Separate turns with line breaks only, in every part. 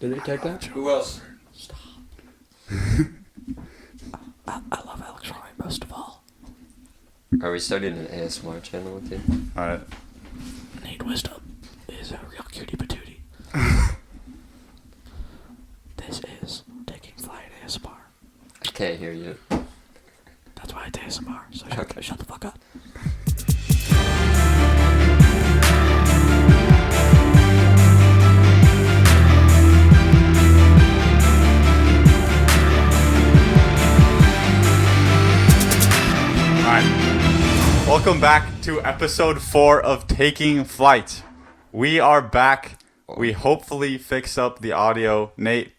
Did they take that?
Who else?
Stop. I love Alex Roy most of all.
Are we starting an ASMR channel with you?
Alright.
Nate Wisdom is a real cutie patootie. This is Taking Flight ASMR.
I can't hear you.
That's why it's ASMR, so shut the fuck up.
Welcome back to episode 4 of Taking Flight. We are back. We hopefully fix up the audio. Nate,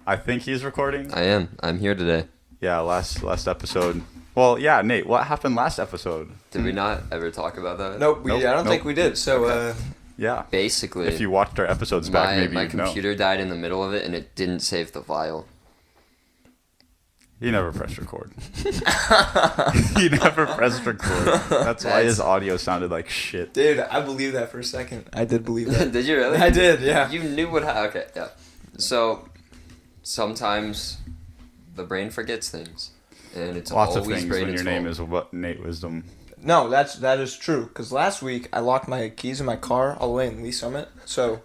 I think he's recording.
I am. I'm here today.
Yeah, last episode. Well, yeah, Nate, what happened last episode?
Did we not ever talk about that?
Nope, I don't think we did. So,
Yeah.
Basically,
If you watched our episodes back, maybe
my
you'd know.
computer died in the middle of it, and it didn't save the file.
He never pressed record. He never pressed record. That's why his audio sounded like shit.
dude, I believe that for a second. I did believe that.
Did you really?
I did, yeah.
You knew what happened. Okay, yeah. So, sometimes the brain forgets things. And it's
Lots of
always
things when your
Brayden's
name
fault.
is Nate Wisdom.
No, that is true. Because last week, I locked my keys in my car all the way in Lee Summit. So,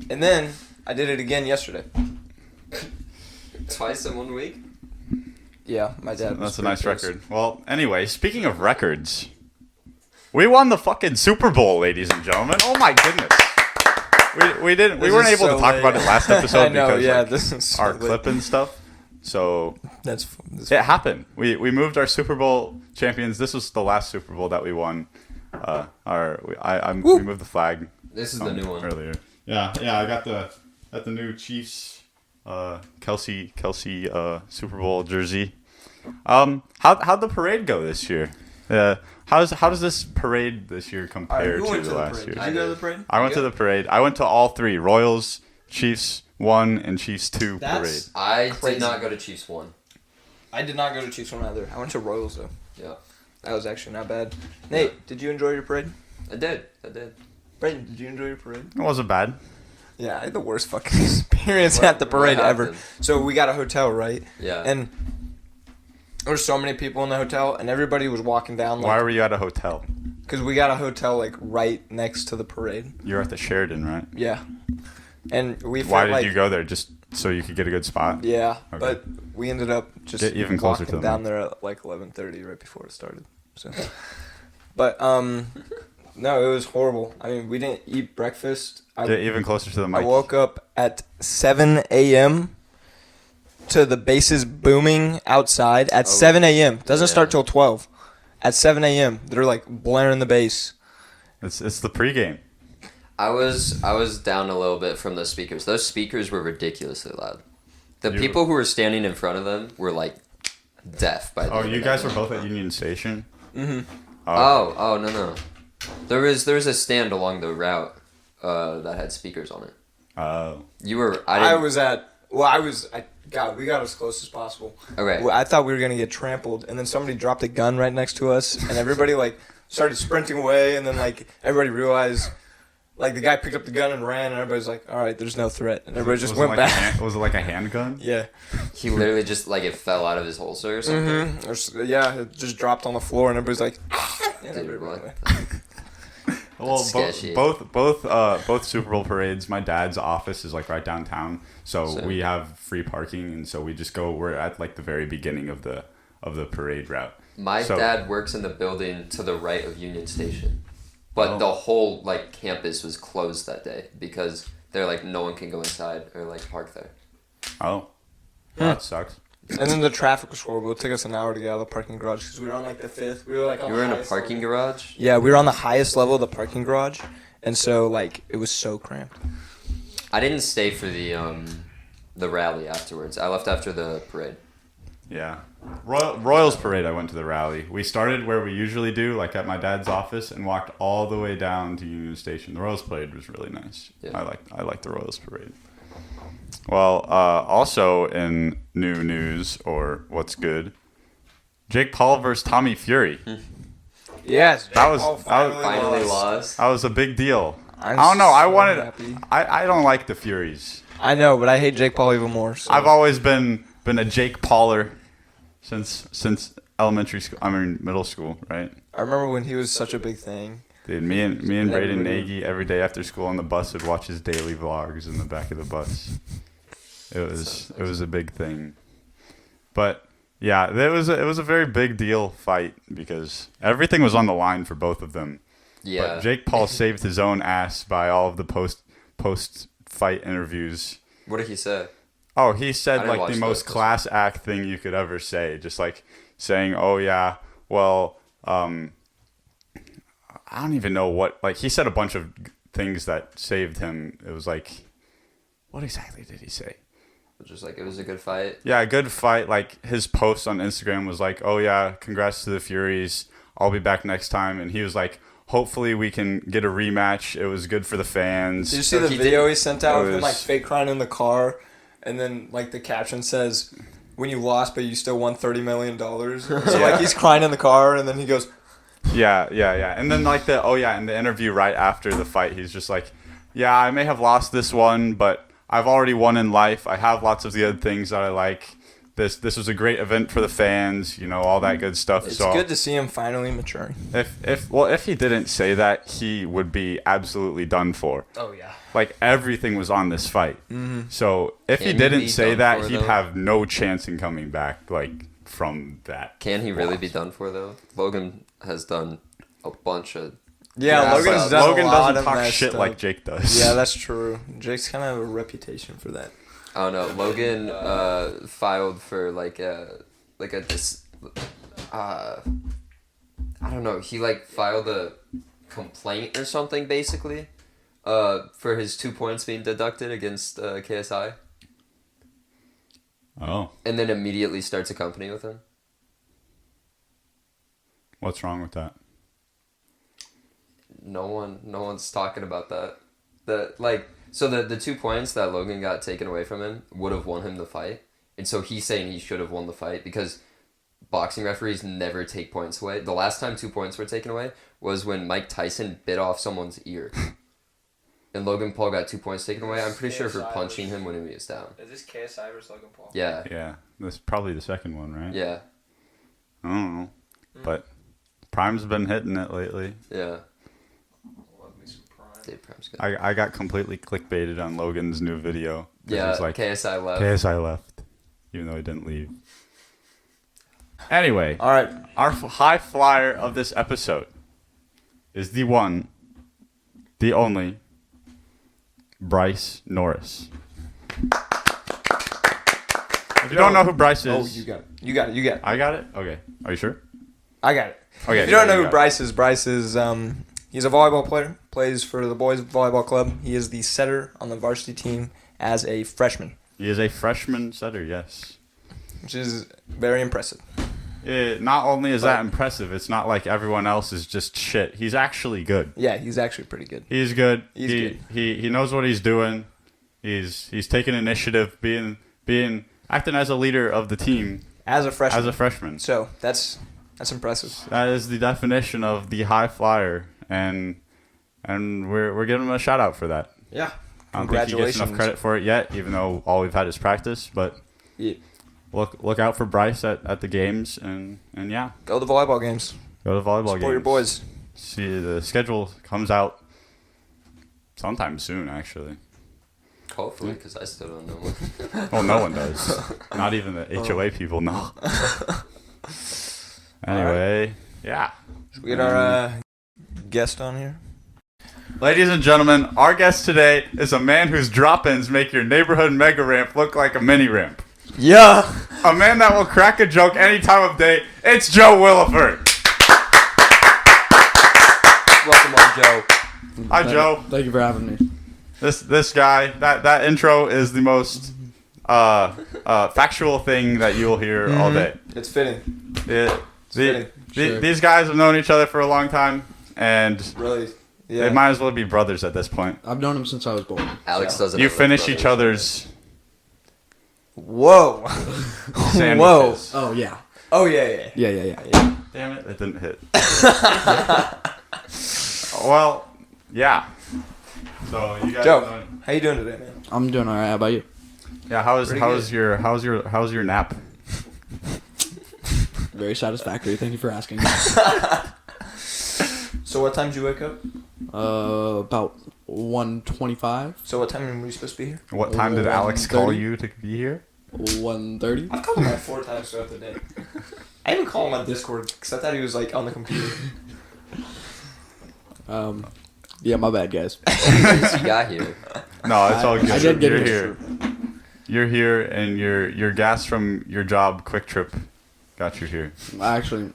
and then I did it again yesterday.
Twice in 1 week?
Yeah, my dad was
That's a
pretty
nice
pissed.
record. Well, anyway, speaking of records, we won the fucking Super Bowl, ladies and gentlemen. Oh my goodness. We
This
weren't
is
able
so
to talk
late.
about it last episode
I know,
because
yeah,
like,
this is so
our
late.
clip and stuff. So
That's
it happened. We moved our Super Bowl champions. This was the last Super Bowl that we won. We moved the flag.
This is the new one.
Earlier. Yeah, I got the new Chiefs Kelsey Super Bowl jersey. How'd the parade go this year? How does this parade this year compare
who
to
went
the
to the
last
parade?
year?
Did you go to the parade?
I went to the parade. I went to all three: Royals, Chiefs 1, and Chiefs 2
That's-
parade.
I
Crazy.
did not go to Chiefs 1.
I did not go to Chiefs 1 either. I went to Royals, though.
Yeah.
That was actually not bad. Nate, did you enjoy your parade?
I did.
Brayden, did you enjoy your parade?
It wasn't bad.
Yeah, I had the worst fucking experience at the parade
what
ever.
happened?
So we got a hotel, right?
Yeah.
And there were so many people in the hotel, and everybody was walking down.
Why
Like,
were you at a hotel?
because we got a hotel like right next to the parade.
You're at the Sheridan, right?
Yeah. And we
Why
felt
did
like,
you go there? Just so you could get a good spot?
Yeah,
Okay.
but we ended up just
Get even closer
walking
to them.
down there at like 11:30 right before it started. So, but no, it was horrible. I mean, we didn't eat breakfast.
Get even closer to the
I
mic.
woke up at 7 a.m. to the basses booming outside at 7 a.m. Doesn't start till 12. At 7 a.m. they're like blaring the bass.
It's the pregame.
I was down a little bit from those speakers. Those speakers were ridiculously loud. The
You-
people who were standing in front of them were like deaf by the
Oh,
end
you
of
guys
it.
were both at Union Station?
Mm-hmm.
Oh no. There was a stand along the route that had speakers on it.
Oh.
You were
We got as close as possible.
Okay.
Well, I thought we were gonna get trampled, and then somebody dropped a gun right next to us, and everybody like started sprinting away, and then like everybody realized, like the guy picked up the gun and ran, and everybody's like, "All right, there's no threat," and everybody just went back.
Was it like a handgun?
Yeah.
He literally just like it fell out of his holster or something.
Yeah, it just dropped on the floor, and everybody's like, and
Dude,
everybody
what?
ran away.
Well,
That's sketchy.
both Super Bowl parades. My dad's office is like right downtown, so
Same.
we have free parking, and so we just go. We're at like the very beginning of the parade route.
My
So-
dad works in the building to the right of Union Station, but the whole like campus was closed that day because they're like no one can go inside or like park there.
Oh, well, that sucks.
And then the traffic was horrible. It took us an hour to get out of the parking garage because we were on like the 5th. We were like on
You
the
were in a
highest
parking
level.
garage.
Yeah, we were on the highest level of the parking garage, and so like it was so cramped.
I didn't stay for the rally afterwards. I left after the parade.
Yeah, Royals parade. I went to the rally. We started where we usually do, like at my dad's office, and walked all the way down to Union Station. The Royals parade was really nice.
Yeah.
I like the Royals parade. Well, also in new news, or what's good, Jake Paul versus Tommy Fury.
Yes,
That was-
Paul
that was-
Finally lost.
That was a big deal.
I'm
I don't know.
so happy.
I don't like the Furies.
I know, but I hate Jake Paul even more. So.
I've always been a Jake Pauler since elementary school. I mean middle school, right?
I remember when he was such a big thing.
Dude, me and Braden Nagy every day after school on the bus would watch his daily vlogs in the back of the bus. It was a big thing. But yeah, it was a very big deal fight because everything was on the line for both of them.
Yeah.
But Jake Paul saved his own ass by all of the post fight interviews.
What did he say?
Oh, he said
didn't
like the
watch
most
those.
class act thing you could ever say, just like saying, "Oh yeah, well, I don't even know what." Like he said a bunch of things that saved him. It was like, what exactly did he say?
Just like it was a good fight.
Yeah, a good fight. Like his post on Instagram was like, "Oh yeah, congrats to the Furies. I'll be back next time." And he was like, "Hopefully we can get a rematch. It was good for the fans."
Did you see
So
the
he
video
did-
he sent out
it
of him
was-
like fake crying in the car, and then like the caption says, "When you lost, but you still won $30 million." So like he's crying in the car, and then he goes,
Yeah. And then like in the interview right after the fight, he's just like, "Yeah, I may have lost this one, but I've already won in life. I have lots of the other things that I like. This was a great event for the fans, all that good stuff."
"It's
so
good to see him finally maturing."
if he didn't say that, he would be absolutely done for.
Oh yeah.
Like everything was on this fight.
Mm-hmm.
So if
Can
he
he
didn't
be
say
done
that,
for,
he'd
though?
have no chance in coming back from that.
Can he really be done for though? Logan has done a bunch of.
Yeah, Logan's
but
done
Logan
a lot
doesn't
of
talk
messed
shit
up.
like Jake does.
Yeah, that's true. Jake's kind of have a reputation for that.
I don't know. Logan filed for I don't know. He filed a complaint or something basically, for his 2 points being deducted against KSI,
Oh,
and then immediately starts a company with him.
what's wrong with that?
No one's talking about that. So the 2 points that Logan got taken away from him would have won him the fight. And so he's saying he should have won the fight because boxing referees never take points away. The last time 2 points were taken away was when Mike Tyson bit off someone's ear. And Logan Paul got 2 points taken away. I'm pretty sure for punching him when he was down.
Is this KSI versus Logan Paul?
Yeah.
Yeah, that's probably the second one, right?
Yeah.
I don't know, but Prime's been hitting it lately.
Yeah.
Love me some Prime.
Dave Prime's good.
I got completely clickbaited on Logan's new video. 'Cause
Yeah,
it's like,
KSI left.
KSI left, even though he didn't leave. Anyway,
All right.
our high flyer of this episode is the one, the only, Bryce Norris. If you don't know who Bryce
Oh,
is,
you got it. You got it. You got it.
I got it. Okay, are you sure?
I got it.
Okay.
If you don't know who
got it.
Bryce is he's a volleyball player. Plays for the boys volleyball club. He is the setter on the varsity team as a freshman,
He is a freshman setter. Yes.
which is very impressive.
Not only is that impressive, it's not like everyone else is just shit. He's actually good.
Yeah, he's actually pretty good.
He's good.
He's good.
He knows what he's doing. He's taking initiative, acting as a leader of the team
As a freshman.
as a freshman.
So that's impressive.
That is the definition of the high flyer, and we're giving him a shout out for that.
Yeah.
I don't think he gets enough credit for it yet, even though all we've had is practice. But
Yeah.
look out for Bryce at the games, and yeah,
Go to the volleyball games.
go to volleyball games.
Support your boys.
See, the schedule comes out sometime soon, actually.
Hopefully, because I still don't know.
Well, no one does. Not even the HOA people know. Anyway, yeah.
Should we get our guest on here?
Ladies and gentlemen, our guest today is a man whose drop-ins make your neighborhood mega ramp look like a mini ramp.
Yeah.
A man that will crack a joke any time of day. It's Joe Willeford.
Welcome on, Joe.
Hi, Joe.
Thank you for having me.
This guy, that intro is the most factual thing that you'll hear all day.
It's fitting.
Sure.
Sure.
These guys have known each other for a long time, and
Really. Yeah.
they might as well be brothers at this point.
I've known him since I was born.
Alex
Yeah.
doesn't.
You
have
finish
brothers.
each other's
Whoa.
sandwiches.
Oh yeah.
Oh yeah.
Yeah.
Damn it, that didn't hit. Well, yeah. So you guys.
Joe, how you doing today, man?
I'm doing alright. How about you?
Yeah. How's
Pretty
your nap?
Very satisfactory. Thank you for asking.
So what time did you wake up?
About 1:25,
So what time were you supposed to be here?
What time did Alex call
1:30?
you to be here?
1:30.
I've called him like 4 times throughout the day. I even called him on Discord because I thought he was like on the computer.
Yeah, my bad, guys.
Since you got here.
No, it's all good.
I did get
You're
here.
You're here, and your gas from your job, Quick Trip, got you here.
Actually,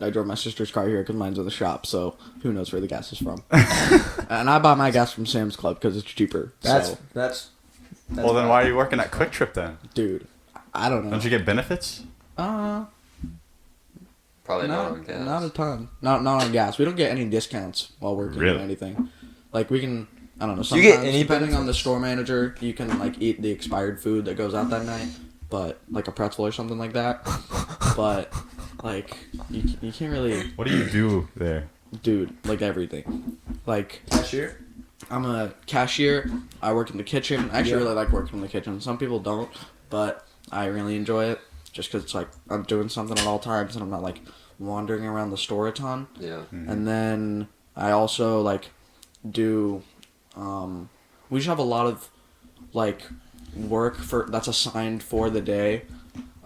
I drove my sister's car here because mine's in the shop, so who knows where the gas is from. And I buy my gas from Sam's Club because it's cheaper.
That's
Well, then why are you working at Quick Trip then?
Dude, I don't know.
Don't you get benefits?
Probably not on gas.
Not a ton. Not on gas. We don't get any discounts while working
Really?
or anything. Like we can, I don't know.
Do you
Sometimes,
get any
depending on the
benefits?
store manager, you can like eat the expired food that goes out that night, but like a pretzel or something like that. But like you can't really,
What do you do there?
dude, like everything. Like
cashier.
I'm a cashier. I work in the kitchen. I actually
Yeah.
really like working in the kitchen. Some people don't, but I really enjoy it just because it's like I'm doing something at all times and I'm not like wandering around the store a ton.
Yeah.
And then I also like do we just have a lot of like work that's assigned for the day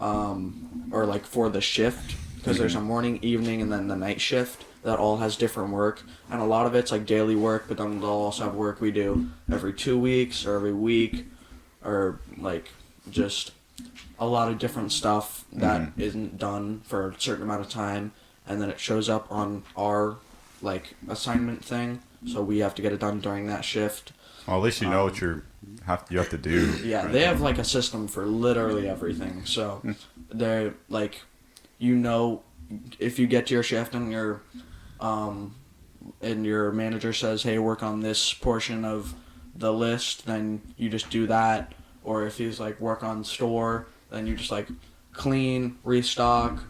or like for the shift because there's a morning, evening, and then the night shift that all has different work, and a lot of it's like daily work, but then they'll also have work we do every 2 weeks or every week or like just a lot of different stuff that isn't done for a certain amount of time, and then it shows up on our like assignment thing, so we have to get it done during that shift.
Well, at least you know what you have to do.
Yeah,
right
they
then.
have like a system for literally everything. So they're like, you know, if you get to your shift and your manager says, "Hey, work on this portion of the list," then you just do that. Or if he's like, "Work on store," then you just like clean, restock,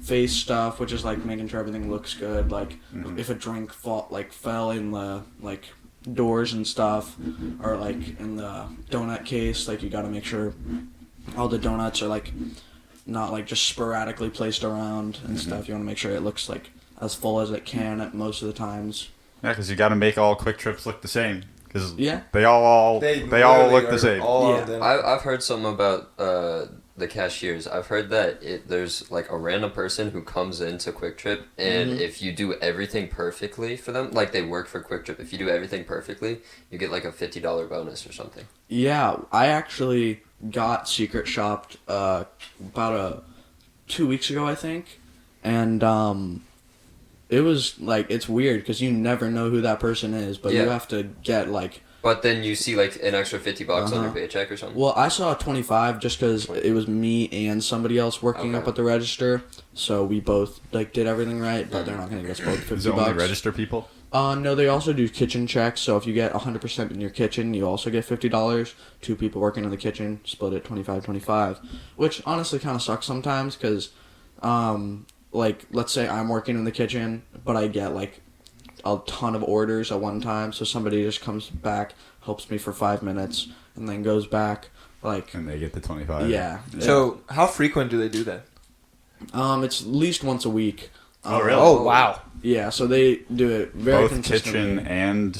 face stuff, which is like making sure everything looks good. Like if a drink fell in the like doors and stuff, or like in the donut case, like you got to make sure all the donuts are like not like just sporadically placed around and stuff. You want to make sure it looks like as full as it can at most of the times.
Yeah, because you got to make all Quick Trips look the same. Because
Yeah.
they all
literally
look the
are
same.
all
Yeah.
of them.
I've heard something about the cashiers. I've heard that there's like a random person who comes into Quick Trip, and if you do everything perfectly for them, like they work for Quick Trip, if you do everything perfectly, you get like a $50 bonus or something.
Yeah, I actually got secret shopped about 2 weeks ago, I think, and it was like it's weird because you never know who that person is, but you
Yeah.
have to get like.
But then you see like an extra $50 on your paycheck or something.
Well, I saw 25 just because it was me and somebody else working
Okay.
up at the register, so we both like did everything right. But they're not gonna give us both $50.
Is it only register people?
No, they also do kitchen checks. So if you get 100% in your kitchen, you also get $50. 2 people working in the kitchen split it 25-25, which honestly kind of sucks sometimes because, like let's say I'm working in the kitchen, but I get like a ton of orders at one time. So somebody just comes back, helps me for 5 minutes, and then goes back. Like
And they get the 25.
yeah.
So how frequent do they do that?
It's at least once a week.
Oh, really?
Oh wow.
Yeah, so they do it very
Both
consistently.
kitchen and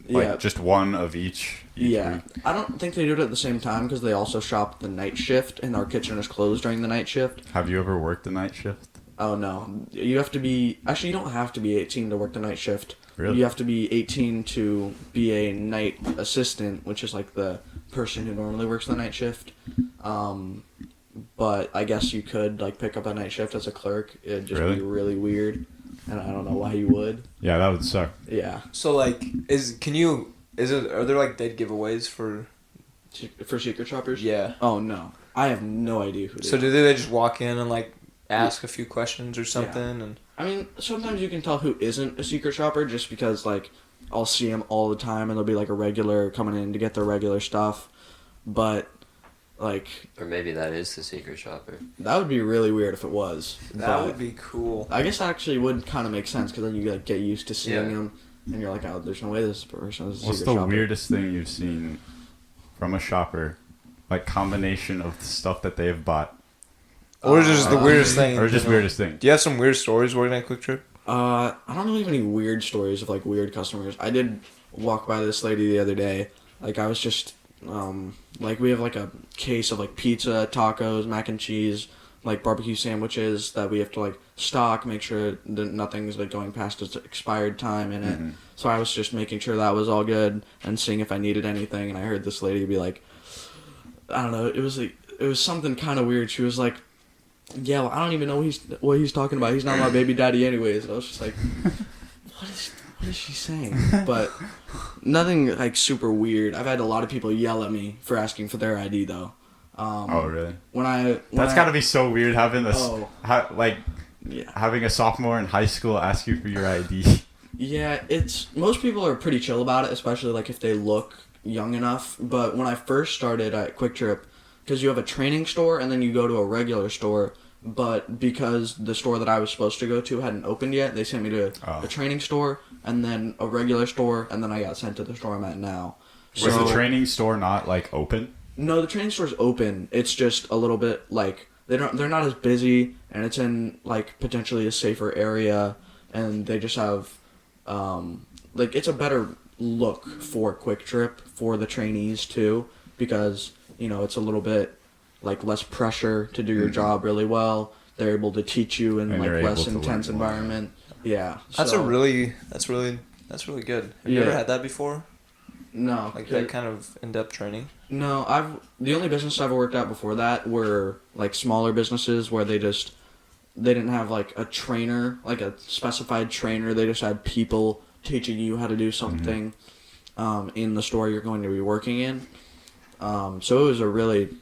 Yeah.
just one of each
Yeah,
week.
I don't think they do it at the same time because they also shop the night shift, and our kitchen is closed during the night shift.
Have you ever worked the night shift?
Oh no, you have to be. Actually, you don't have to be 18 to work the night shift.
Really?
You have to be 18 to be a night assistant, which is like the person who normally works the night shift. But I guess you could like pick up a night shift as a clerk. It'd just
Really?
be really weird, and I don't know why you would.
Yeah, that would suck.
Yeah,
So like, are there like dead giveaways for?
for secret shoppers.
Yeah.
Oh no, I have no idea who.
So do they just walk in and like ask a few questions or something and?
I mean, sometimes you can tell who isn't a secret shopper just because, like, I'll see them all the time and they'll be, like, a regular coming in to get their regular stuff. But, like...
Or maybe that is the secret shopper.
That would be really weird if it was.
That
but
would be cool.
I guess that actually would kind of make sense because then you, like, get used to seeing
Yeah.
them. and you're like, oh, there's no way this person is a
What's
secret
the
shopper.
weirdest thing you've seen from a shopper? Like combination of the stuff that they have bought,
Or just the weirdest thing.
or just weirdest thing.
Do you have some weird stories working at Quick Trip?
I don't really have any weird stories of like weird customers. I did walk by this lady the other day. Like I was just like we have like a case of like pizza, tacos, mac and cheese, like barbecue sandwiches that we have to like stock, make sure that nothing's like going past its expired time in it. So I was just making sure that was all good and seeing if I needed anything. And I heard this lady be like, I don't know, it was something kind of weird. She was like, yeah, well, I don't even know what he's talking about. He's not my baby daddy anyways. And I was just like, what is she saying? But nothing like super weird. I've had a lot of people yell at me for asking for their ID though.
Oh really?
That's
Got to be so weird having this,
yeah.
having a sophomore in high school ask you for your ID.
Yeah, most people are pretty chill about it, especially like if they look young enough. But when I first started at Quick Trip, because you have a training store and then you go to a regular store, but because the store that I was supposed to go to hadn't opened yet, they sent me to a training store and then a regular store, and then I got sent to the store I'm at now.
Was the training store not like open?
No, the training store's open. It's just a little bit like they're not as busy, and it's in like potentially a safer area, and they just have like it's a better look for Quick Trip for the trainees too, because it's a little bit like less pressure to do your job really well. They're able to teach you in
And
like
you're
less
able to
intense
learn more.
environment. Yeah,
That's
so,
really good. Have you
Yeah.
ever had that before?
no
Like that kind of in-depth training?
No, the only business I've worked at before that were like smaller businesses where they didn't have like a trainer, like a specified trainer. They just had people teaching you how to do something in the store you're going to be working in. So it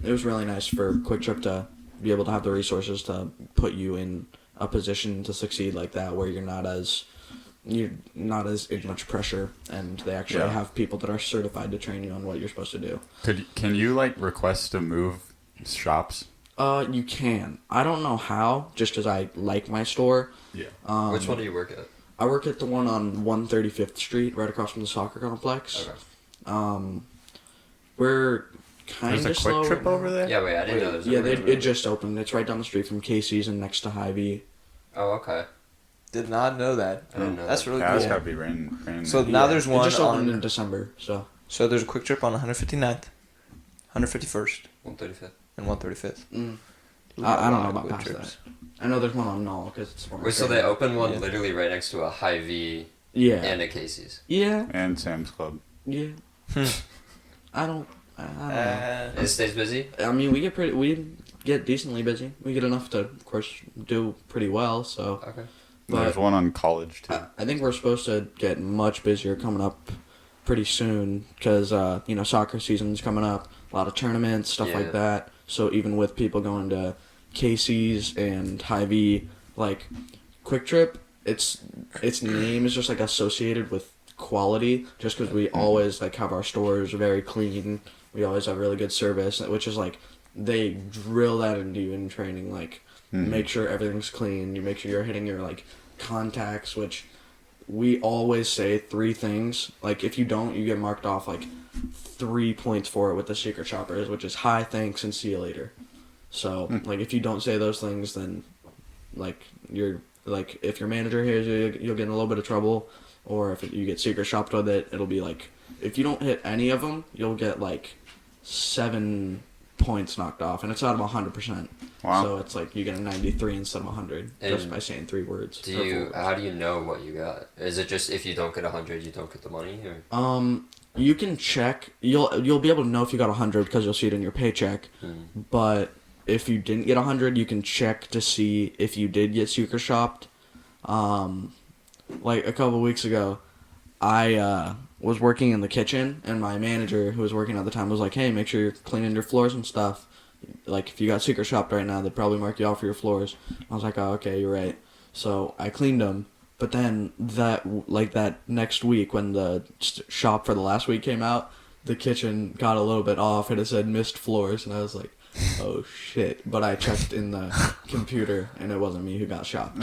was really nice for Quick Trip to be able to have the resources to put you in a position to succeed like that, where you're not as in much pressure, and they actually have people that are certified to train you on what you're supposed to do.
Can you like request to move shops?
You can. I don't know how, just because I like my store.
Yeah.
Which one do you work at?
I work at the one on 135th Street, right across from the soccer complex.
Okay.
We're kind
There's
of
a
slow.
Quick Trip over there?
Yeah, wait, I didn't know there was a
Yeah,
Quick Trip.
it just opened. It's right down the street from Casey's and next to Hy-Vee.
Oh, okay.
Did not know that.
I didn't know
That's
that.
really
Yeah, that's
cool.
gotta be rain.
So now there's one
It just opened in
on.
December, so.
So there's a Quick Trip on 159th, 151st,
135th.
and 135th.
I don't know about
Quick
past
Trips.
that. I know there's one on Knoll, because it's one.
Wait, so they opened one
Yeah.
literally right next to a Hy-Vee
Yeah.
and a Casey's.
Yeah.
And Sam's Club.
Yeah. I don't know.
It stays busy?
I mean, we get decently busy. We get enough to, of course, do pretty well. So,
Okay.
There's
but
one on College too.
I think we're supposed to get much busier coming up pretty soon because soccer season's coming up. A lot of tournaments, stuff
Yeah.
like that. So even with people going to Casey's and Hy-Vee, like Quick Trip, its name is just like associated with quality, just because we always like have our stores very clean. We always have really good service, which is like they drill that into you in training. Like make sure everything's clean. You make sure you're hitting your like contacts, which we always say 3 things. Like if you don't, you get marked off like 3 points for it with the secret shoppers, which is hi, thanks, and see you later. So like if you don't say those things, then like you're like if your manager hears you, you'll get in a little bit of trouble. Or if you get secret shopped with it, it'll be like if you don't hit any of them, you'll get like 7 points knocked off, and it's out of 100%.
Wow.
So it's like you get a 93 instead of 100 just
And
by saying 3 words.
Do
or 4
you?
words.
How do you know what you got? Is it just if you don't get 100, you don't get the money? Or?
You can check. You'll be able to know if you got 100 because you'll see it in your paycheck. But if you didn't get 100, you can check to see if you did get secret shopped. Like a couple weeks ago, I was working in the kitchen, and my manager, who was working at the time, was like, "Hey, make sure you're cleaning your floors and stuff. Like, if you got secret shopped right now, they'd probably mark you off for your floors." I was like, "Oh, okay, you're right." So I cleaned them. But then that next week, when the shop for the last week came out, the kitchen got a little bit off, and it said missed floors, and I was like, "Oh shit!" But I checked in the computer, and it wasn't me who got shopped.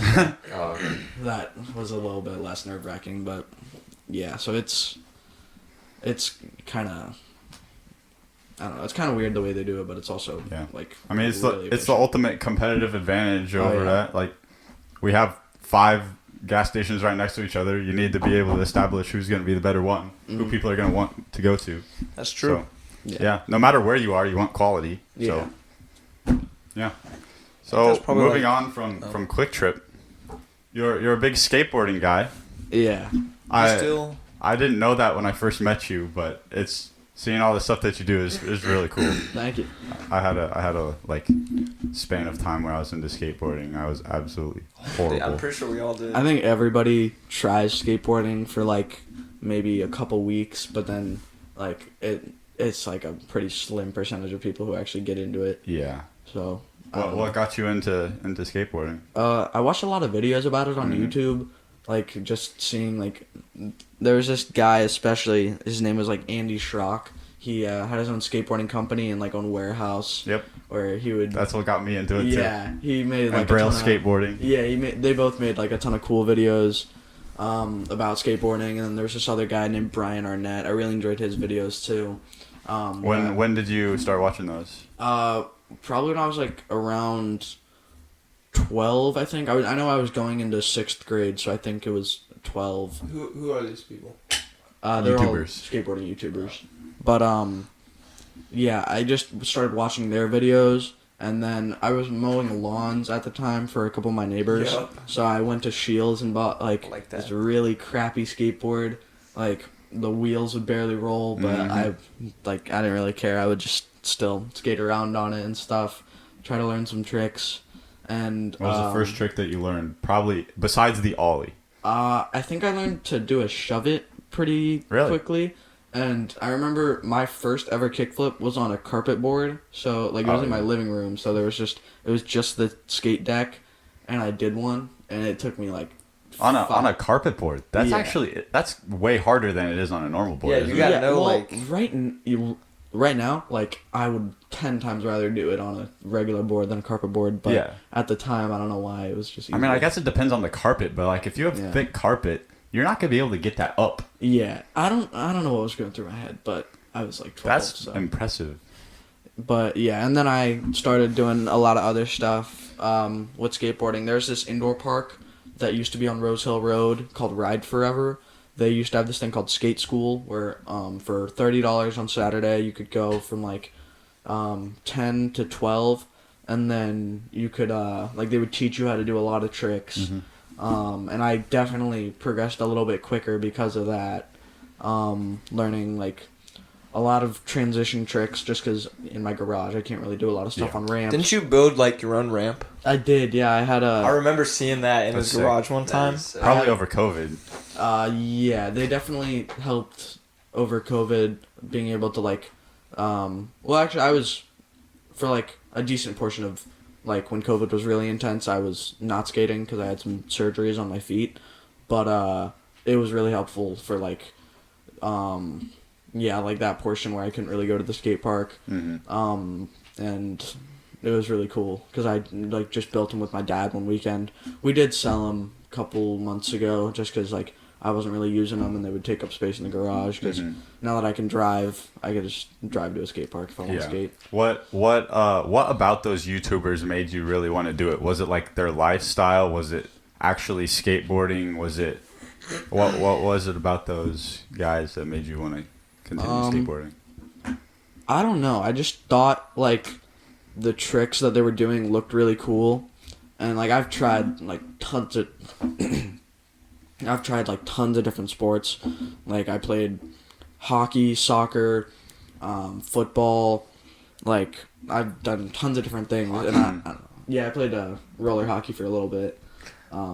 Oh, okay.
That was a little bit less nerve-wracking, but yeah, so it's kind of, I don't know. It's kind of weird the way they do it, but it's also like.
I mean, it's
really
the ultimate competitive advantage over
yeah.
that. Like, we have 5 gas stations right next to each other. You need to be able to establish who's going to be the better one, who people are going to want to go to.
That's true.
So, yeah. No matter where you are, you want quality.
Yeah.
So, yeah. So moving
like-
on from Quick Trip, you're a big skateboarding guy.
Yeah.
I didn't know that when I first met you, but it's seeing all the stuff that you do is really cool.
Thank you.
I had a like span of time where I was into skateboarding. I was absolutely horrible.
I'm pretty sure we all did.
I think everybody tries skateboarding for like maybe a couple weeks, but then like it's like a pretty slim percentage of people who actually get into it.
Yeah.
So
What got you into skateboarding?
I watched a lot of videos about it on YouTube, like just seeing like there was this guy especially. His name was like Andy Schrock. He had his own skateboarding company and like own warehouse.
Yep.
Where he would.
That's what got me into it too.
Yeah, he made like
and Braille
a ton
skateboarding.
They both made like a ton of cool videos about skateboarding, and then there was this other guy named Brian Arnett. I really enjoyed his videos too.
When did you start watching those?
Probably when I was like around 12, I think. I know I was going into 6th grade, so I think it was 12.
Who are these people?
They're all
YouTubers.
skateboarding YouTubers. But yeah, I just started watching their videos, and then I was mowing lawns at the time for a couple of my neighbors.
Yep.
So I went to Shields and bought like
that.
this really crappy skateboard. Like the wheels would barely roll, but I didn't really care. I would just still skate around on it and stuff. Try to learn some tricks. And
What was the first trick that you learned? Probably besides the ollie.
I think I learned to do a shove it pretty quickly. And I remember my first ever kickflip was on a carpet board. So like it was in my living room. So it was just the skate deck, and I did one, and it took me like
on a carpet board. That's actually way harder than it is on a normal board.
Yeah, you gotta know
well,
like
right now, like I would 10 times rather do it on a regular board than a carpet board. But at the time, I don't know why it was just easier.
I mean, I guess it depends on the carpet, but like if you have thick carpet, you're not gonna be able to get that up.
Yeah, I don't know what was going through my head, but I was like 12.
That's impressive.
But yeah, and then I started doing a lot of other stuff with skateboarding. There's this indoor park that used to be on Rose Hill Road called Ride Forever. They used to have this thing called Skate School where for $30 on Saturday you could go from like 10 to 12, and then you could like they would teach you how to do a lot of tricks. And I definitely progressed a little bit quicker because of that, learning like a lot of transition tricks just because in my garage I can't really do a lot of stuff on ramps.
Didn't you build like your own ramp?
I did, yeah.
I remember seeing that in his garage one time.
Probably over COVID.
Yeah, they definitely helped over COVID, being able to like, well actually I was, for like a decent portion of like when COVID was really intense, I was not skating because I had some surgeries on my feet, but it was really helpful for like, yeah, like that portion where I couldn't really go to the skate park, and it was really cool because I like just built them with my dad one weekend. We did sell them a couple months ago just because like I wasn't really using them and they would take up space in the garage. Because now that I can drive, I could just drive to a skate park if I want to skate.
What about those YouTubers made you really want to do it? Was it like their lifestyle? Was it actually skateboarding? Was it what was it about those guys that made you want to continue skateboarding?
I don't know. I just thought like the tricks that they were doing looked really cool, and like I've tried like tons of different sports. Like I played hockey, soccer, football. Like I've done tons of different things, and I don't know. Yeah, I played roller hockey for a little bit.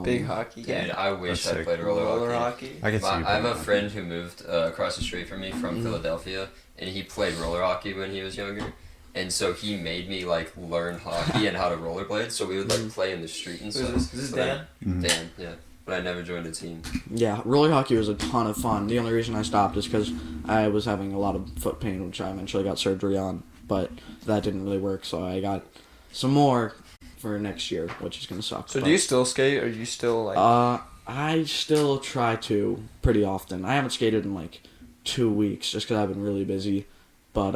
Big hockey.
Dude, I wish I
sick.
played roller hockey.
I
have a friend who moved across the street from me from Philadelphia, and he played roller hockey when he was younger. And so he made me like learn hockey and how to rollerblade. So we would like play in the street and stuff.
Is this Dan?
Dan, yeah. But I never joined a team.
Yeah, roller hockey was a ton of fun. The only reason I stopped is because I was having a lot of foot pain, which I eventually got surgery on. But that didn't really work, so I got some more for next year, which is gonna suck.
So do you still skate, or are you still like?
I still try to pretty often. I haven't skated in like 2 weeks just because I've been really busy, but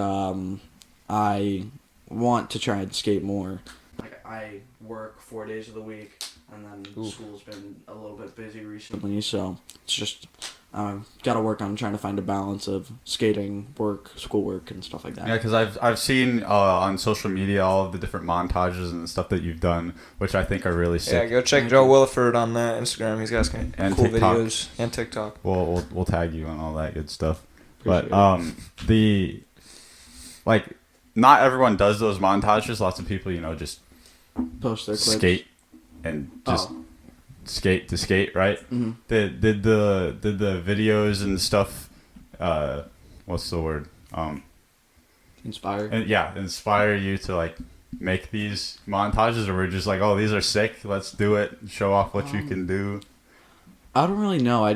I want to try and skate more. Like I work 4 days of the week, and then school's been a little bit busy recently, so it's just got to work on trying to find a balance of skating, work, schoolwork, and stuff like that.
Yeah, because I've seen on social media all of the different montages and stuff that you've done, which I think are really sick.
Yeah, go check Joe Willeford on Instagram. He's got some
And
cool
TikTok.
videos and TikTok.
We'll tag you on all that good stuff.
Appreciate
But not everyone does those montages. Lots of people, just
Post their clips.
skate and just skate to skate, right?
Mm-hmm.
Did the videos and stuff? What's the word?
Inspire.
Inspire you to like make these montages, or we're just like, oh, these are sick. Let's do it. Show off what you can do.
I don't really know. I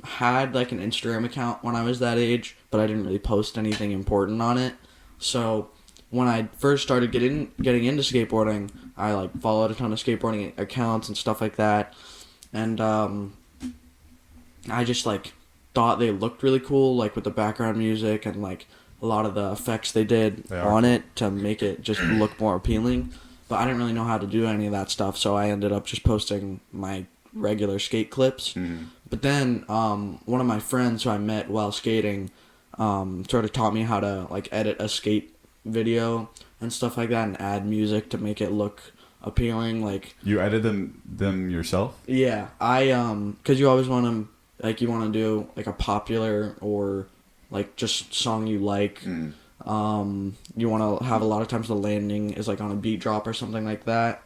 had like an Instagram account when I was that age, but I didn't really post anything important on it. So when I first started getting into skateboarding, I like followed a ton of skateboarding accounts and stuff like that, and I just like thought they looked really cool, like with the background music and like a lot of the effects they did on it to make it just look more appealing. But I didn't really know how to do any of that stuff, so I ended up just posting my regular skate clips.
Mm-hmm.
But then one of my friends who I met while skating sort of taught me how to like edit a skate video and stuff like that and add music to make it look appealing. Like
You edit them yourself?
yeah, I because you always want to like you want to do like a popular or like just song you like.
Mm.
You want to have a lot of times the landing is like on a beat drop or something like that.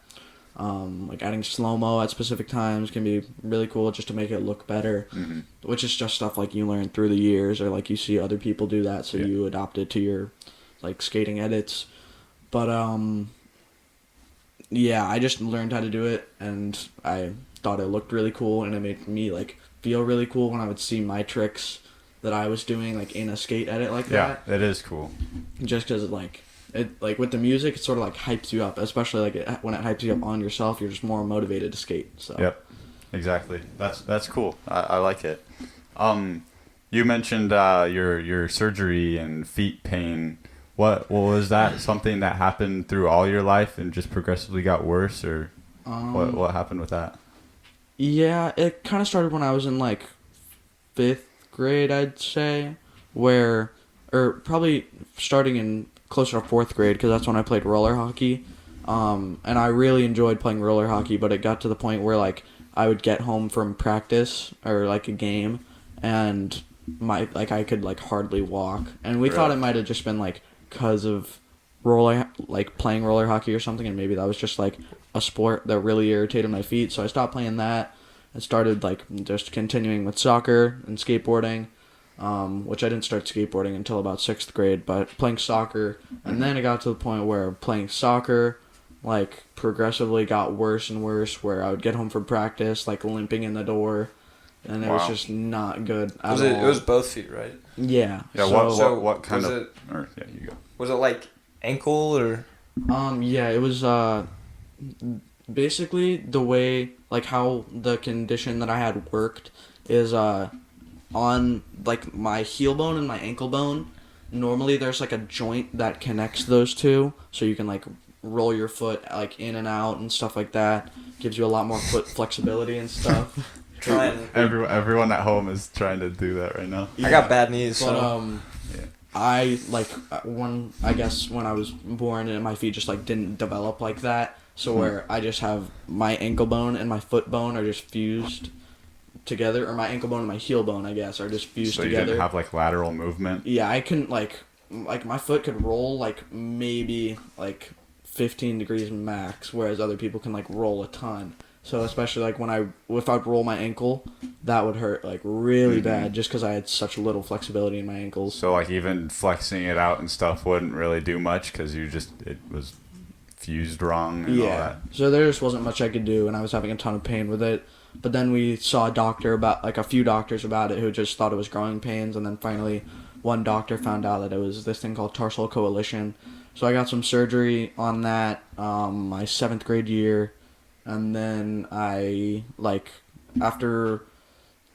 Like adding slow-mo at specific times can be really cool just to make it look better,
Mm-hmm.
which is just stuff like you learn through the years or like you see other people do that, so you adopt it to your like skating edits. But yeah, I just learned how to do it, and I thought it looked really cool, and it made me like feel really cool when I would see my tricks that I was doing like in a skate edit like that.
Yeah, it is cool.
Just because it like with the music, it sort of like hypes you up, especially like when it hypes you up on yourself, you're just more motivated to skate. So
Yep, exactly. That's cool. I like it. You mentioned your surgery and feet pain. What was that? Something that happened through all your life and just progressively got worse, or what happened with that?
Yeah, it kind of started when I was in like 5th grade, I'd say, or probably starting in closer to 4th grade, because that's when I played roller hockey. And I really enjoyed playing roller hockey, but it got to the point where like I would get home from practice or like a game, and I could like hardly walk, and we thought it might have just been like because of playing roller hockey or something, and maybe that was just like a sport that really irritated my feet, so I stopped playing that and started like just continuing with soccer and skateboarding, which I didn't start skateboarding until about 6th grade, but playing soccer, and then it got to the point where playing soccer like progressively got worse and worse, where I would get home from practice like limping in the door, and it was just not good at all.
It was both feet, right?
Yeah.
Yeah.
So,
what kind
was
of?
it-
Or, yeah, you go.
Was it like ankle or?
yeah, it was basically the way like how the condition that I had worked is on like my heel bone and my ankle bone. Normally there's like a joint that connects those two, so you can like roll your foot like in and out and stuff like that. Gives you a lot more foot flexibility and stuff.
Trying.
Everyone at home is trying to do that right now.
I got bad knees,
But
so.
I like when I was born and my feet just like didn't develop like that, so where I just have my ankle bone and my foot bone are just fused together, or my ankle bone and my heel bone I guess are just fused
So you
together.
didn't have like lateral movement.
Yeah, I couldn't like my foot could roll like maybe like 15 degrees max, whereas other people can like roll a ton. So especially like if I'd roll my ankle, that would hurt like really bad, just because I had such little flexibility in my ankles.
So like even flexing it out and stuff wouldn't really do much because it was fused wrong and all that.
So there just wasn't much I could do, and I was having a ton of pain with it. But then we saw a few doctors about it who just thought it was growing pains, and then finally one doctor found out that it was this thing called tarsal coalition. So I got some surgery on that my 7th grade year, and then I like after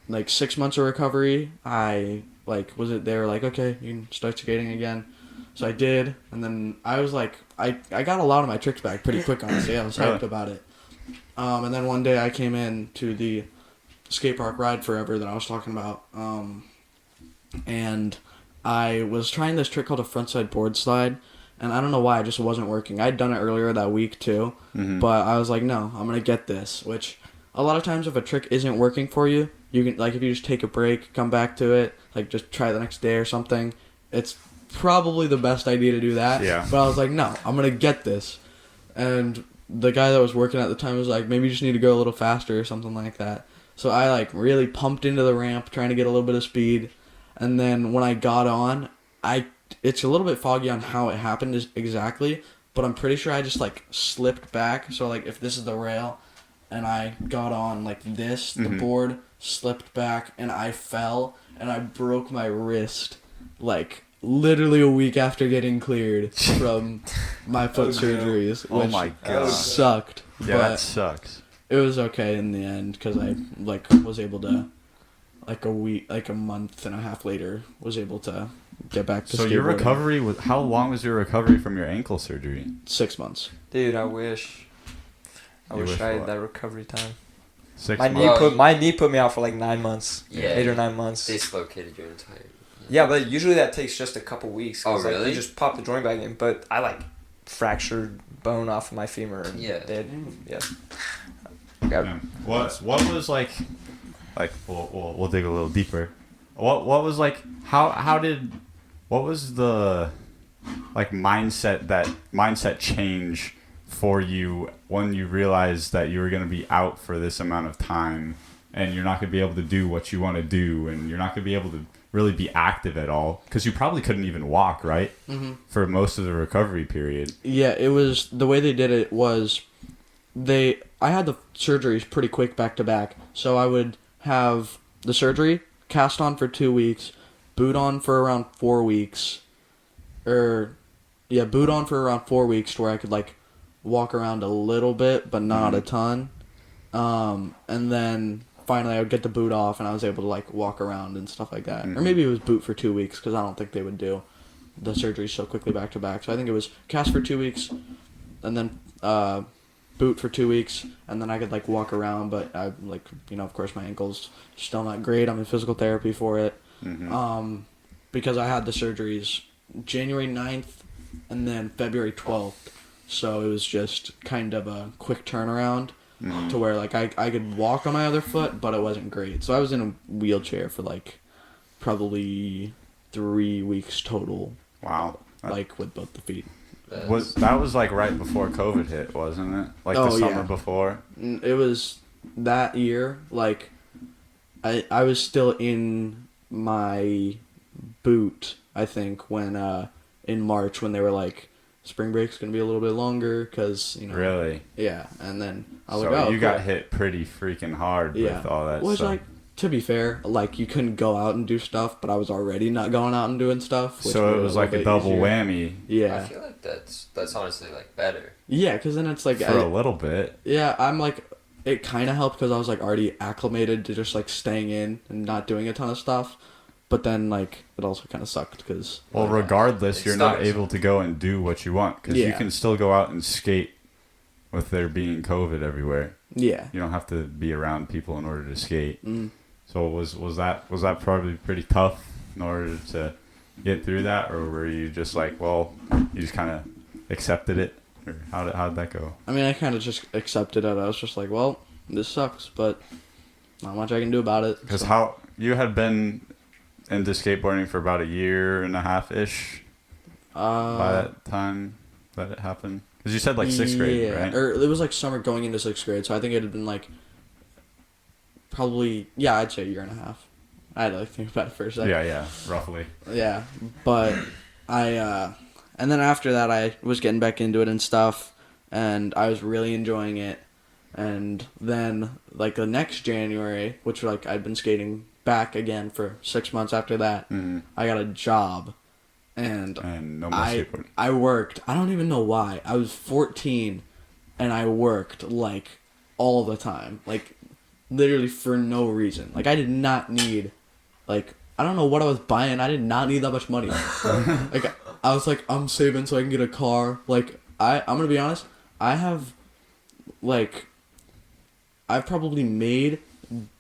like 6 months of recovery, I like they were like, okay, you can start skating again. So I did, and then I was like, I got a lot of my tricks back pretty quick, honestly. I was hyped about it. And then one day I came in to the skate park Ride Forever that I was talking about, and I was trying this trick called a frontside board slide, and I don't know why, it just wasn't working. I'd done it earlier that week too, but I was like, no, I'm going to get this, which a lot of times if a trick isn't working for you, you can, like, if you just take a break, come back to it, like, just try it the next day or something, it's probably the best idea to do that.
Yeah.
But I was like, no, I'm going to get this. And the guy that was working at the time was like, maybe you just need to go a little faster or something like that. So I, like, really pumped into the ramp, trying to get a little bit of speed. And then when I got on, it's a little bit foggy on how it happened exactly, but I'm pretty sure I just, like, slipped back. So, like, if this is the rail, and I got on like this, the board slipped back, and I fell, and I broke my wrist, like, literally a week after getting cleared from my foot surgeries, which
my God.
sucked.
Yeah,
but
that sucks.
it was okay in the end, because I, like, was able to, like, a month and a half later, was able to get back to skateboarding.
So your recovery was, how long was your recovery from your ankle surgery?
6 months.
Dude, I wish I
You wish
had
what?
that recovery time.
6
My
months.
knee put me out for like 9 months.
Yeah.
8 or 9 months.
Dislocated your entire.
Yeah, but usually that takes just a couple weeks. 'Cause,
Oh, really?
Like, you just pop the joint back in. But I like fractured bone off of my femur. And
Yeah.
Yeah.
Yeah. What was like we'll dig a little deeper. What was like what was the like mindset change for you when you realized that you were going to be out for this amount of time and you're not going to be able to do what you want to do and you're not going to be able to really be active at all because you probably couldn't even walk, right? For most of the recovery period.
Yeah, it was, the way they did it was, I had the surgeries pretty quick back to back, so I would have the surgery, cast on for 2 weeks, boot on for around 4 weeks, boot on for around 4 weeks to where I could, like, walk around a little bit, but not a ton, and then finally I would get the boot off and I was able to, like, walk around and stuff like that. Or maybe it was boot for 2 weeks, because I don't think they would do the surgery so quickly back to back, so I think it was cast for 2 weeks, and then boot for 2 weeks, and then I could, like, walk around, but I, like, you know, of course my ankle's still not great. I'm in physical therapy for it, because I had the surgeries January 9th and then February 12th, so it was just kind of a quick turnaround to where, like, I could walk on my other foot, but it wasn't great, so I was in a wheelchair for, like, probably 3 weeks total.
Wow.
Like, with both the feet.
That was like right before COVID hit, wasn't it? Like the summer before?
It was that year. Like, I was still in my boot, I think, when in March, when they were like, spring break's gonna be a little bit longer, because, you know.
Really?
Yeah, and then I was
so
like, oh,
you
cool.
got hit pretty freaking hard with all that
Which,
stuff.
like, to be fair, like, you couldn't go out and do stuff, but I was already not going out and doing stuff. Which
So it was like a double
easier.
whammy.
Yeah.
I feel like that's honestly like better.
Yeah, because then it's like
For a little bit.
Yeah, I'm like, it kind of helped because I was like already acclimated to just like staying in and not doing a ton of stuff. But then, like, it also kind of sucked because.
Well, regardless,
It
you're not
sucks.
able to go and do what you want because you can still go out and skate with there being COVID everywhere.
Yeah.
You don't have to be around people in order to skate. So was that probably pretty tough in order to get through that, or were you just like, well, you just kind of accepted it, or how did that go?
I mean, I kind of just accepted it. I was just like, well, this sucks, but not much I can do about it.
Because
so.
how you had been into skateboarding for about a year and a half ish by that time that it happened. Because you said like 6th grade, right?
Or it was like summer going into 6th grade, so I think it had been like probably, yeah, I'd say a year and a half. I had to like think about it for a second.
Yeah, roughly.
Yeah, but and then after that I was getting back into it and stuff, and I was really enjoying it. And then, like, the next January, which, like, I'd been skating back again for 6 months after that, I got a job. And
no more skateboarding.
I worked. I don't even know why. I was 14, and I worked, like, all the time. Like, literally for no reason. Like, I did not need, like, I don't know what I was buying. I did not need that much money. Like, I was like, I'm saving so I can get a car. Like, I'm gonna be honest, I've probably made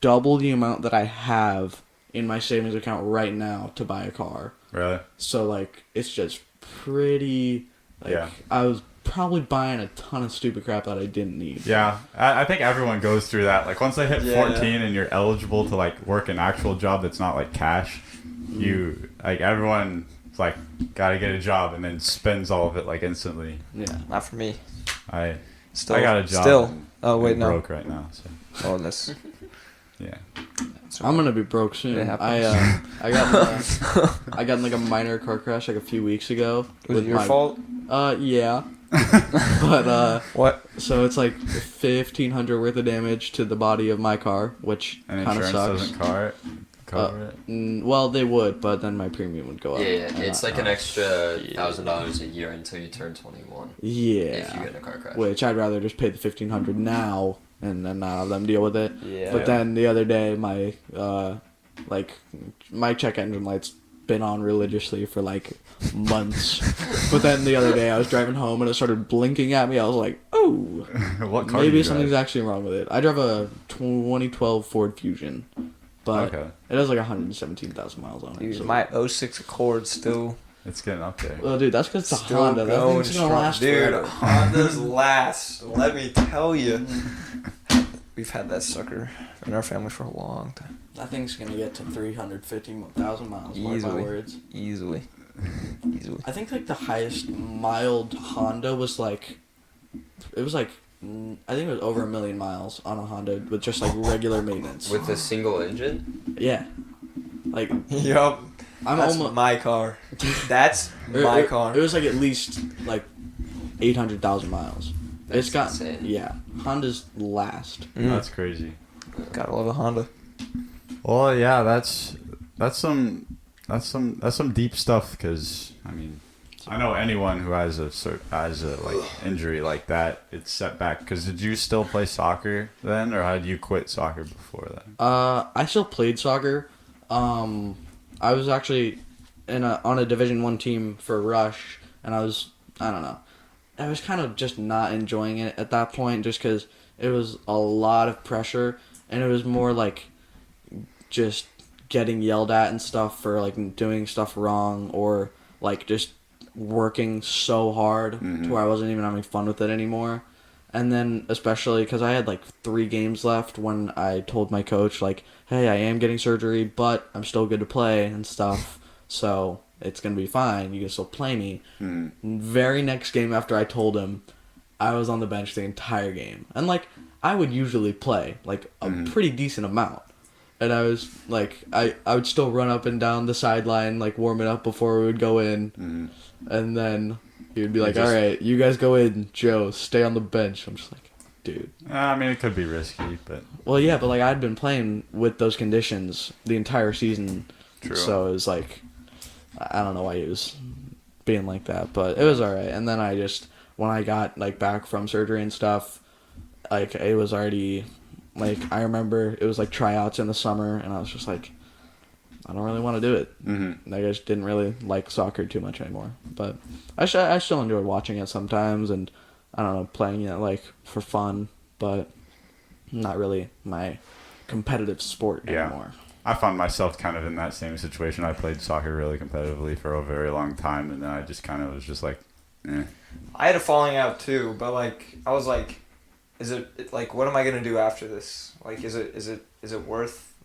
double the amount that I have in my savings account right now to buy a car.
Really?
So, like, it's just pretty, like,
Yeah.
I was probably buying a ton of stupid crap that I didn't need.
Yeah, I think everyone goes through that. Like, once they hit
Yeah.
14 and you're eligible to, like, work an actual job that's not, like, cash, you, like, everyone's like, gotta get a job and then spends all of it, like, instantly.
Yeah.
Not for me.
I
Still,
got a job.
Still.
And
Oh wait,
I'm
no.
broke right now, so,
Oh, that's.
yeah.
I'm gonna be broke soon.
It happens.
I got in like a minor car crash like a few weeks ago.
Was it your fault?
Yeah. But
What?
so it's like $1,500 worth of damage to the body of my car, which
And
kind of
insurance
sucks.
doesn't cover it?
Well, they would, but then my premium would go up.
Yeah,
and
it's like an extra $1,000 a year until you turn 21.
Yeah.
If you get in a car crash.
Which I'd rather just pay the $1,500 now and then not have them deal with it.
Yeah.
But then the other day, my my check engine light's been on religiously for like months. But then the other day, I was driving home and it started blinking at me. I was like, oh,
What car do
maybe
you
something's
drive?
actually wrong with it. I drive a 2012 Ford Fusion, but
Okay.
it has like 117,000 miles on it.
Dude,
so-
my 06 Accord still
It's getting up there.
Well, dude, that's because it's a
still
Honda. That
going
thing's gonna
strong.
last
Dude,
forever.
Hondas last. Let me tell you. We've had that sucker in our family for a long time.
That thing's gonna get to 350,000 miles. Mark my
Easily.
words.
Easily.
I think like the highest mild Honda was like, it was like, I think it was over 1 million miles on a Honda with just like regular maintenance.
With a single engine?
Yeah, like
Yup.
I'm
That's
almost
my car. That's my car.
It was like at least like 800,000 miles.
That's
It's got
insane.
yeah. Hondas last.
That's crazy.
Gotta love a Honda.
Well, yeah, that's some deep stuff. Because I mean, I know anyone who has a like injury like that, it's set back. Because did you still play soccer then, or had you quit soccer before that?
I still played soccer. I was actually on a Division 1 team for Rush, and I don't know. I was kind of just not enjoying it at that point, just because it was a lot of pressure, and it was more like just getting yelled at and stuff for like doing stuff wrong, or like just working so hard to where I wasn't even having fun with it anymore. And then especially because I had like 3 games left when I told my coach like, hey, I am getting surgery, but I'm still good to play and stuff, so it's going to be fine. You can still play me. Very next game after I told him, I was on the bench the entire game. And, like, I would usually play, like, a pretty decent amount. And I was, like, I would still run up and down the sideline, like, warm it up before we would go in. And then he would be like, all right, you guys go in. Joe, stay on the bench. I'm just like, dude.
I mean, it could be risky, but
Well, yeah, but, like, I'd been playing with those conditions the entire season.
True.
So it was like, I don't know why he was being like that, but it was alright. And then I just, when I got like back from surgery and stuff, like it was already, like I remember it was like tryouts in the summer, and I was just like, I don't really want to do it. Like, I just didn't really like soccer too much anymore. But I still enjoyed watching it sometimes, and I don't know, playing it like for fun, but not really my competitive sport
Yeah.
anymore.
I found myself kind of in that same situation. I played soccer really competitively for a very long time, and then I just kind of was just like, eh.
I had a falling out too, but like I was like, is it like what am I gonna do after this? Like, is it worth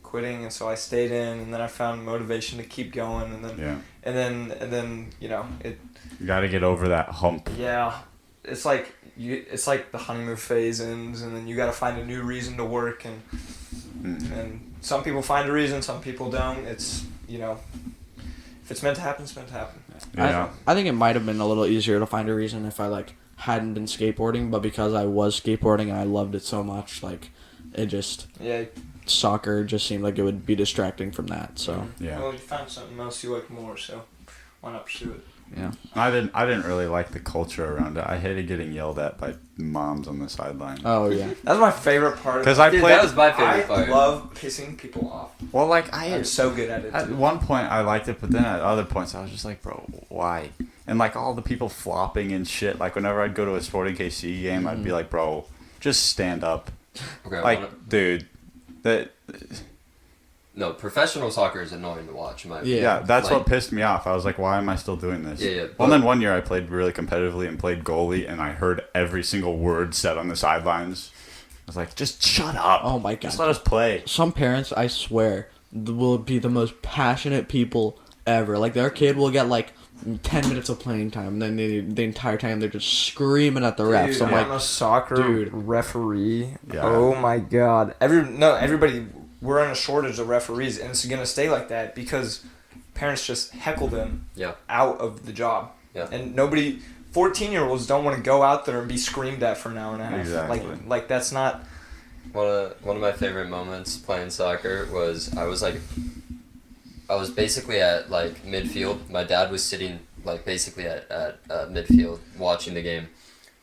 quitting? And so I stayed in, and then I found motivation to keep going, and then
Yeah.
and then you know it.
You got to get over that hump.
Yeah, it's like the honeymoon phase ends, and then you got to find a new reason to work, and some people find a reason, some people don't. It's, you know, if it's meant to happen, it's meant to happen.
Yeah.
I think it might have been a little easier to find a reason if I like hadn't been skateboarding, but because I was skateboarding and I loved it so much, like it just
Yeah.
soccer just seemed like it would be distracting from that. So
Yeah.
Well, you found something else you like more, so why not pursue it?
Yeah.
I didn't really like the culture around it. I hated getting yelled at by moms on the sideline.
Oh yeah.
That's my favorite part.
Because I
Dude,
played.
that was my favorite
I
part.
love pissing people off.
Well, like
I'm so good at it.
At one point I liked it, but then at other points I was just like, bro, why? And like all the people flopping and shit. Like whenever I'd go to a Sporting KC game, I'd be like, bro, just stand up.
Okay,
Like, dude, that.
no, professional soccer is annoying to watch. In my opinion.
Yeah, that's
Like,
what pissed me off. I was like, why am I still doing this?
Yeah.
Well,
but-
then one year I played really competitively and played goalie, and I heard every single word said on the sidelines. I was like, just shut up.
Oh my god.
Just let us play.
Some parents, I swear, will be the most passionate people ever. Like their kid will get like 10 minutes of playing time, and then the entire time they're just screaming at the refs.
Dude,
I'm
I'm
like,
a soccer
dude.
referee.
Yeah.
Oh my god. Everybody, we're in a shortage of referees, and it's gonna stay like that because parents just heckle them
Yeah.
out of the job.
Yeah.
And 14-year-olds don't want to go out there and be screamed at for an hour and a half.
Exactly.
Like that's not.
One of my favorite moments playing soccer was I was basically at like midfield. My dad was sitting like basically at midfield watching the game,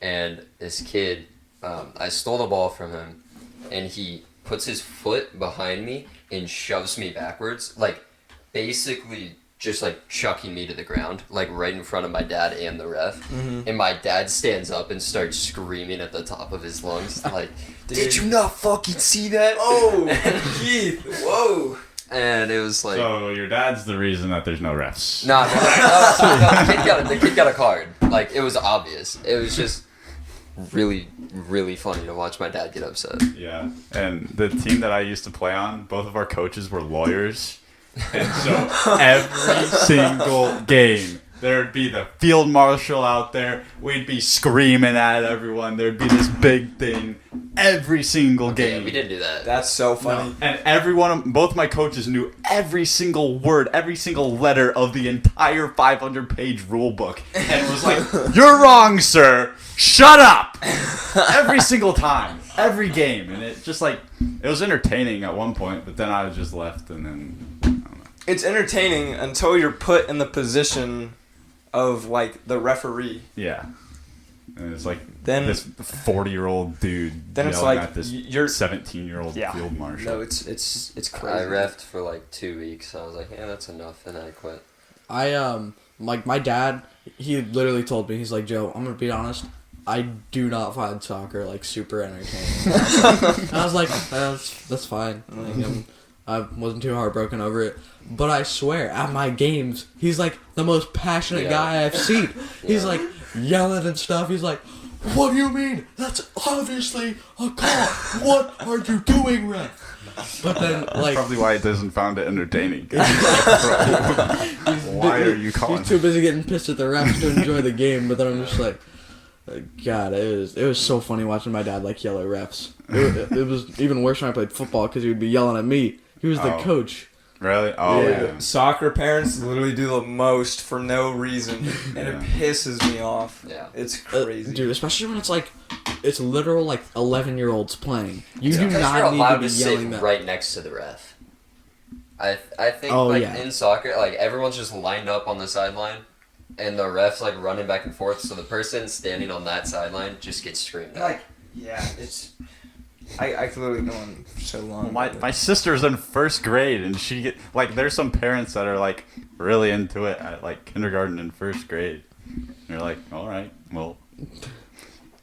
and this kid, I stole the ball from him, and he puts his foot behind me and shoves me backwards, like basically just like chucking me to the ground, like right in front of my dad and the ref. And my dad stands up and starts screaming at the top of his lungs, like, "Did you not fucking see that?"
Oh, Keith! Whoa!
And it was like,
So your dad's the reason that there's no refs.
no, the kid got a card. Like, it was obvious. It was just really, really funny to watch my dad get upset.
Yeah. And the team that I used to play on, both of our coaches were lawyers. And so every single game, there'd be the field marshal out there. We'd be screaming at everyone. There'd be this big thing every single game.
Yeah, we didn't do that.
That's so funny.
And both my coaches knew every single word, every single letter of the entire 500-page rule book. And was like, "You're wrong, sir. Shut up." Every single time. Every game. And it just like, it was entertaining at one point, but then I was just left and then, I don't know.
It's entertaining until you're put in the position of like the referee.
Yeah. And it's like
Then-
this 40-year-old dude
Then it's
yelling
like
at this
you're
17-year-old field marshal.
No, it's
I
crazy.
refed for like 2 weeks. I was like, yeah, that's enough. And then I quit.
Like my dad, he literally told me, he's like, "Joe, I'm gonna be honest, I do not find soccer like super entertaining." And I was like, that's fine. Like, I wasn't too heartbroken over it. But I swear, at my games, he's like the most passionate guy I've seen. He's like yelling and stuff. He's like, "What do you mean? That's obviously a call. What are you doing, ref?" But then, like,
Probably why he doesn't find it entertaining. Why are you calling?
he's too busy getting pissed at the refs to enjoy the game. But then I'm just like, God, it was so funny watching my dad like yell at refs. It was even worse when I played football because he would be yelling at me. He was the
Oh.
coach.
Really? Oh, yeah.
Soccer parents literally do the most for no reason, and it
Yeah.
pisses me off.
Yeah.
It's crazy.
Dude, especially when it's like, it's literal like 11-year-olds playing. You do
Because
not
you're
need
allowed
to be
to sit
yelling that.
right next to the ref. I think
Oh,
like
yeah.
in soccer, like everyone's just lined up on the sideline, and the ref's like running back and forth. So the person standing on that sideline just gets screamed at.
Like, yeah, it's. I could literally go on for so long.
My sister's in first grade, and she get like. There's some parents that are like really into it at like kindergarten and first grade. And they're like, all right, well,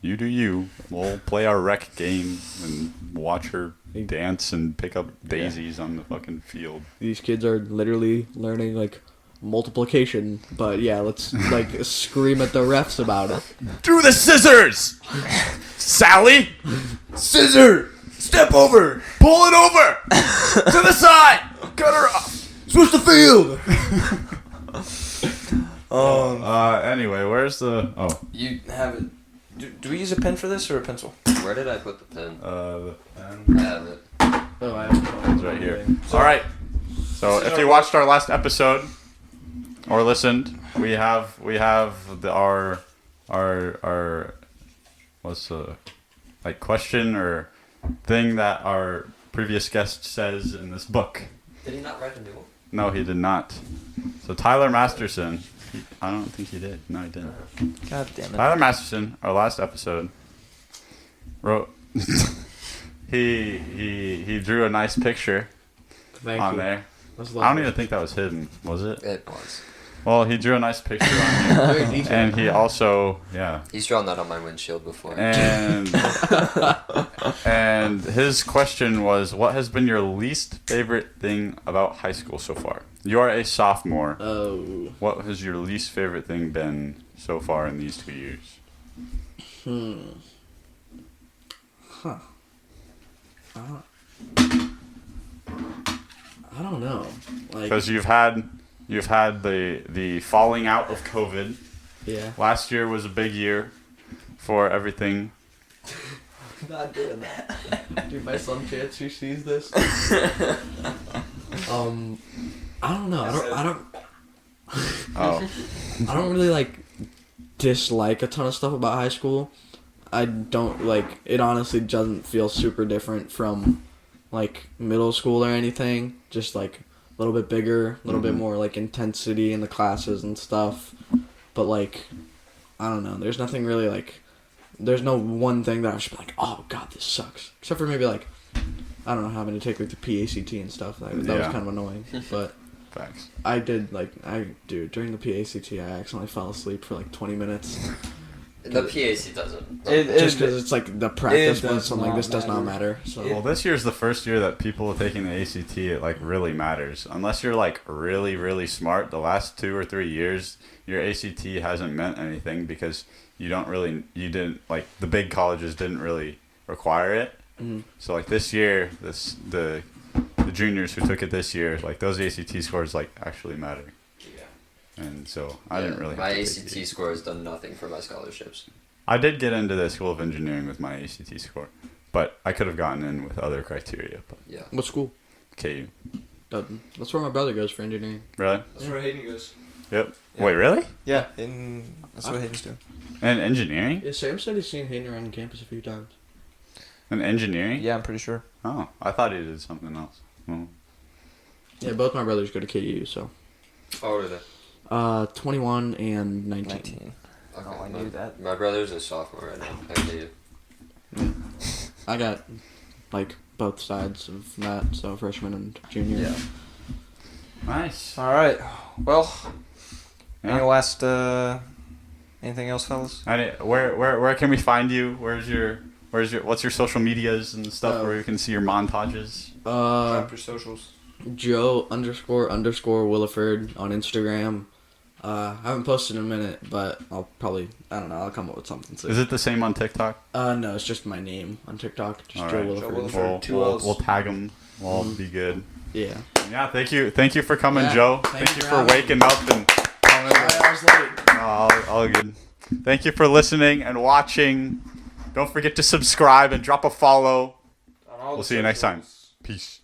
you do you. We'll play our rec game and watch her dance and pick up daisies on the fucking field.
These kids are literally learning like multiplication, but yeah, let's like scream at the refs about it.
Do the scissors, Sally.
Scissor! Step over!
Pull it over to the side. Cut her off.
Switch the field!
Anyway, where's the? Oh,
You,
Have it. Do we use a pen for this or a pencil?
where did I put the pen?
the
I have it.
Oh, I have
It's right here. All right. So if you watched our last episode or listened, we have our what's the like question or thing that our previous guest says in this book.
Did he not write a new one?
No, he did not. So Tyler Masterson I don't think he did. No, he didn't.
God damn it.
Tyler Masterson, our last episode, wrote. he drew a nice picture
Thank
on
you.
there.
That's
I don't
lovely.
even think that was hidden, was it?
It was.
Well, he drew a nice picture on there,
Very detailed.
and he also
He's drawn that on my windshield before.
and and his question was, what has been your least favorite thing about high school so far? You are a sophomore.
Oh.
What has your least favorite thing been so far in these 2 years?
I don't know. Like,
Because you've had the falling out of COVID.
yeah.
Last year was a big year for everything.
Not doing that. Dude, my son Chance, who sees this. I don't know.
Oh,
I don't really like dislike a ton of stuff about high school. I don't like it. Honestly, doesn't feel super different from like middle school or anything. Just like a little bit bigger, a little bit more like intensity in the classes and stuff. But like, I don't know. There's nothing really like. There's no one thing that I should be like, oh god, this sucks. Except for maybe like, I don't know, having to take like the PACT and stuff. That was
Yeah.
kind of annoying. But
thanks.
I did during the PACT I accidentally fell asleep for like 20 minutes.
The PAC doesn't.
Just because it's like the practice
does
one, so I'm like,
not
this does not
matter.
matter. So
Well, this year's the first year that people are taking the ACT. It like really matters. Unless you're like really, really smart. The last 2 or 3 years, your ACT hasn't meant anything because you didn't like the big colleges didn't really require it.
Mhm.
So like this year, the juniors who took it this year, like those ACT scores like actually matter. And so I didn't really.
My
have to take
ACT
the
score has done nothing for my scholarships.
I did get into the School of Engineering with my ACT score, but I could have gotten in with other criteria. But
Yeah.
what school?
KU,
Dudley. That's where my brother goes for engineering.
really?
That's where Hayden goes.
Yep.
Yeah.
Wait, really?
Yeah, that's what Hayden's doing.
And engineering?
Yeah, Sam said he's seen Hayden around campus a few times.
And engineering?
Yeah, I'm pretty sure.
Oh, I thought he did something else. Well,
Yeah, both my brothers go to KU, so.
How old are they?
21 and 19.
19.
Okay,
Oh, I
my,
knew that.
My brother's a sophomore right now. I knew you.
I got like both sides of that, so freshman and junior.
Yeah.
nice.
All right. Well,
Yeah.
any last anything else, fellas?
Where can we find you? What's your social medias and stuff where we can see your montages?
Drop your socials.
Joe __ Willeford on Instagram. I haven't posted in a minute, but I'll come up with something soon.
Is it the same on TikTok?
No, it's just my name on TikTok. Just
All
Joe
right.
Willeford.
Joe Willeford.
We'll,
Two
we'll,
L's.
we'll tag them. We'll all be good.
Yeah.
Yeah, thank you for coming,
Yeah,
Joe.
thank
Thank
you
you
for
for
having
waking up and coming.
I was late.
All good. Thank you for listening and watching. Don't forget to subscribe and drop a follow. We'll see you next time. Peace.